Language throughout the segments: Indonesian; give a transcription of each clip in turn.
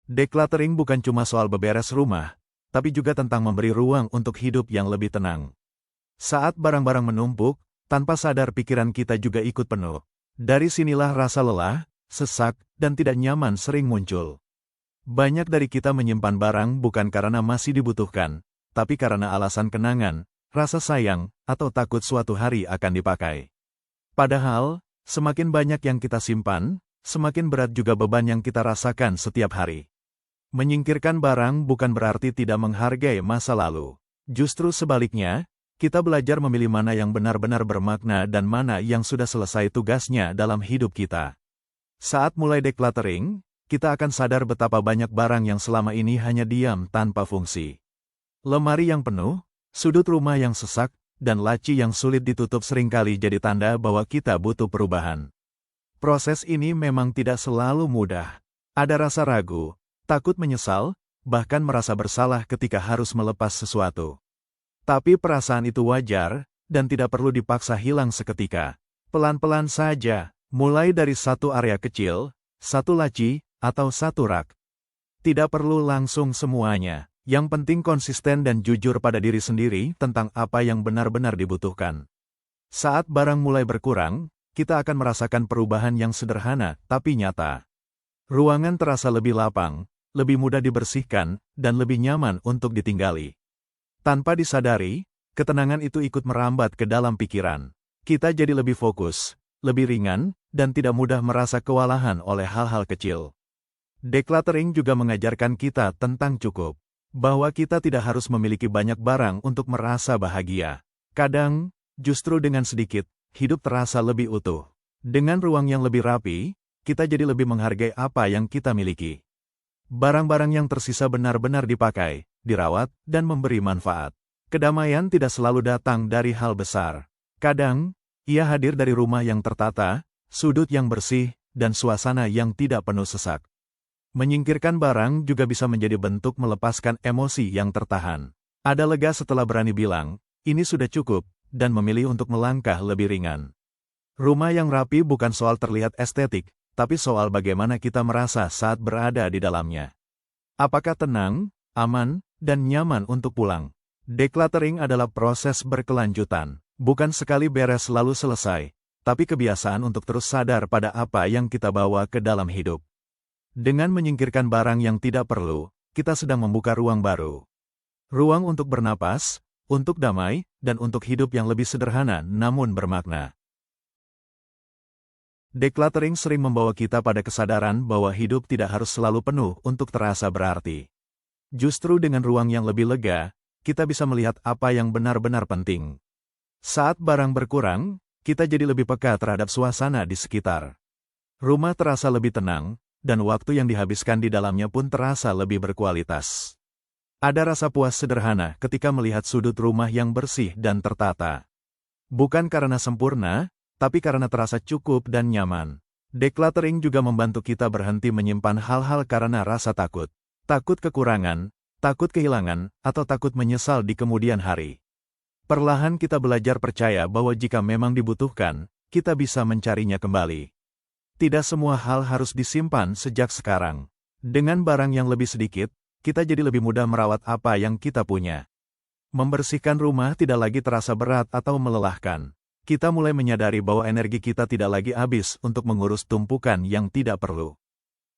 Decluttering bukan cuma soal beberes rumah, tapi juga tentang memberi ruang untuk hidup yang lebih tenang. Saat barang-barang menumpuk, tanpa sadar pikiran kita juga ikut penuh. Dari sinilah rasa lelah, sesak, dan tidak nyaman sering muncul. Banyak dari kita menyimpan barang bukan karena masih dibutuhkan, tapi karena alasan kenangan, rasa sayang, atau takut suatu hari akan dipakai. Padahal, semakin banyak yang kita simpan, semakin berat juga beban yang kita rasakan setiap hari. Menyingkirkan barang bukan berarti tidak menghargai masa lalu. Justru sebaliknya, kita belajar memilih mana yang benar-benar bermakna dan mana yang sudah selesai tugasnya dalam hidup kita. Saat mulai decluttering, kita akan sadar betapa banyak barang yang selama ini hanya diam tanpa fungsi. Lemari yang penuh, sudut rumah yang sesak, dan laci yang sulit ditutup seringkali jadi tanda bahwa kita butuh perubahan. Proses ini memang tidak selalu mudah. Ada rasa ragu, takut menyesal, bahkan merasa bersalah ketika harus melepas sesuatu. Tapi perasaan itu wajar, dan tidak perlu dipaksa hilang seketika. Pelan-pelan saja, mulai dari satu area kecil, satu laci, atau satu rak. Tidak perlu langsung semuanya, yang penting konsisten dan jujur pada diri sendiri tentang apa yang benar-benar dibutuhkan. Saat barang mulai berkurang, kita akan merasakan perubahan yang sederhana tapi nyata. Ruangan terasa lebih lapang, lebih mudah dibersihkan, dan lebih nyaman untuk ditinggali. Tanpa disadari, ketenangan itu ikut merambat ke dalam pikiran. Kita jadi lebih fokus, lebih ringan, dan tidak mudah merasa kewalahan oleh hal-hal kecil. Decluttering juga mengajarkan kita tentang cukup, bahwa kita tidak harus memiliki banyak barang untuk merasa bahagia. Kadang, justru dengan sedikit, hidup terasa lebih utuh. Dengan ruang yang lebih rapi, kita jadi lebih menghargai apa yang kita miliki. Barang-barang yang tersisa benar-benar dipakai, dirawat, dan memberi manfaat. Kedamaian tidak selalu datang dari hal besar. Kadang, ia hadir dari rumah yang tertata, sudut yang bersih, dan suasana yang tidak penuh sesak. Menyingkirkan barang juga bisa menjadi bentuk melepaskan emosi yang tertahan. Ada lega setelah berani bilang, ini sudah cukup, dan memilih untuk melangkah lebih ringan. Rumah yang rapi bukan soal terlihat estetik, tapi soal bagaimana kita merasa saat berada di dalamnya. Apakah tenang, aman, dan nyaman untuk pulang? Decluttering adalah proses berkelanjutan, bukan sekali beres lalu selesai, tapi kebiasaan untuk terus sadar pada apa yang kita bawa ke dalam hidup. Dengan menyingkirkan barang yang tidak perlu, kita sedang membuka ruang baru. Ruang untuk bernapas, untuk damai, dan untuk hidup yang lebih sederhana namun bermakna. Decluttering sering membawa kita pada kesadaran bahwa hidup tidak harus selalu penuh untuk terasa berarti. Justru dengan ruang yang lebih lega, kita bisa melihat apa yang benar-benar penting. Saat barang berkurang, kita jadi lebih peka terhadap suasana di sekitar. Rumah terasa lebih tenang, dan waktu yang dihabiskan di dalamnya pun terasa lebih berkualitas. Ada rasa puas sederhana ketika melihat sudut rumah yang bersih dan tertata. Bukan karena sempurna, tapi karena terasa cukup dan nyaman. Decluttering juga membantu kita berhenti menyimpan hal-hal karena rasa takut. Takut kekurangan, takut kehilangan, atau takut menyesal di kemudian hari. Perlahan kita belajar percaya bahwa jika memang dibutuhkan, kita bisa mencarinya kembali. Tidak semua hal harus disimpan sejak sekarang. Dengan barang yang lebih sedikit, kita jadi lebih mudah merawat apa yang kita punya. Membersihkan rumah tidak lagi terasa berat atau melelahkan. Kita mulai menyadari bahwa energi kita tidak lagi habis untuk mengurus tumpukan yang tidak perlu.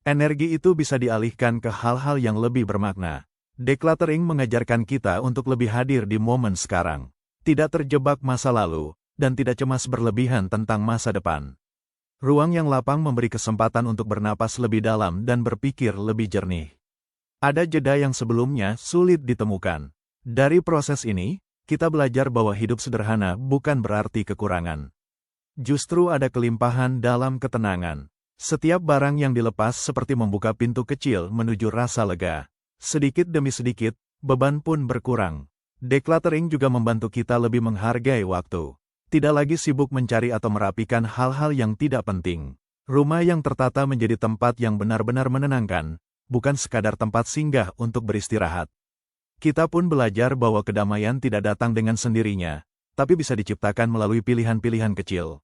Energi itu bisa dialihkan ke hal-hal yang lebih bermakna. Decluttering mengajarkan kita untuk lebih hadir di momen sekarang. Tidak terjebak masa lalu, dan tidak cemas berlebihan tentang masa depan. Ruang yang lapang memberi kesempatan untuk bernapas lebih dalam dan berpikir lebih jernih. Ada jeda yang sebelumnya sulit ditemukan. Dari proses ini, kita belajar bahwa hidup sederhana bukan berarti kekurangan. Justru ada kelimpahan dalam ketenangan. Setiap barang yang dilepas seperti membuka pintu kecil menuju rasa lega. Sedikit demi sedikit, beban pun berkurang. Decluttering juga membantu kita lebih menghargai waktu. Tidak lagi sibuk mencari atau merapikan hal-hal yang tidak penting. Rumah yang tertata menjadi tempat yang benar-benar menenangkan, bukan sekadar tempat singgah untuk beristirahat. Kita pun belajar bahwa kedamaian tidak datang dengan sendirinya, tapi bisa diciptakan melalui pilihan-pilihan kecil.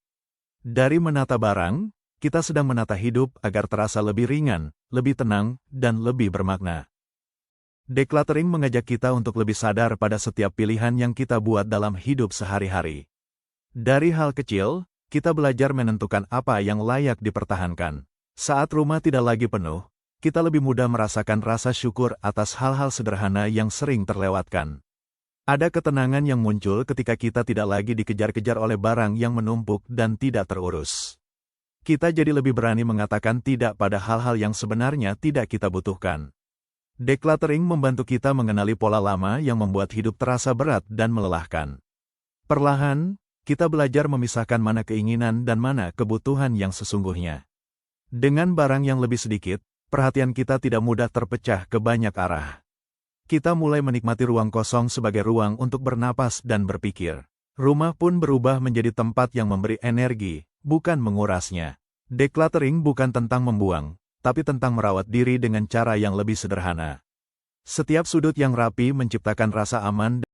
Dari menata barang, kita sedang menata hidup agar terasa lebih ringan, lebih tenang, dan lebih bermakna. Decluttering mengajak kita untuk lebih sadar pada setiap pilihan yang kita buat dalam hidup sehari-hari. Dari hal kecil, kita belajar menentukan apa yang layak dipertahankan. Saat rumah tidak lagi penuh, kita lebih mudah merasakan rasa syukur atas hal-hal sederhana yang sering terlewatkan. Ada ketenangan yang muncul ketika kita tidak lagi dikejar-kejar oleh barang yang menumpuk dan tidak terurus. Kita jadi lebih berani mengatakan tidak pada hal-hal yang sebenarnya tidak kita butuhkan. Decluttering membantu kita mengenali pola lama yang membuat hidup terasa berat dan melelahkan. Perlahan, kita belajar memisahkan mana keinginan dan mana kebutuhan yang sesungguhnya. Dengan barang yang lebih sedikit, perhatian kita tidak mudah terpecah ke banyak arah. Kita mulai menikmati ruang kosong sebagai ruang untuk bernapas dan berpikir. Rumah pun berubah menjadi tempat yang memberi energi, bukan mengurasnya. Decluttering bukan tentang membuang, tapi tentang merawat diri dengan cara yang lebih sederhana. Setiap sudut yang rapi menciptakan rasa aman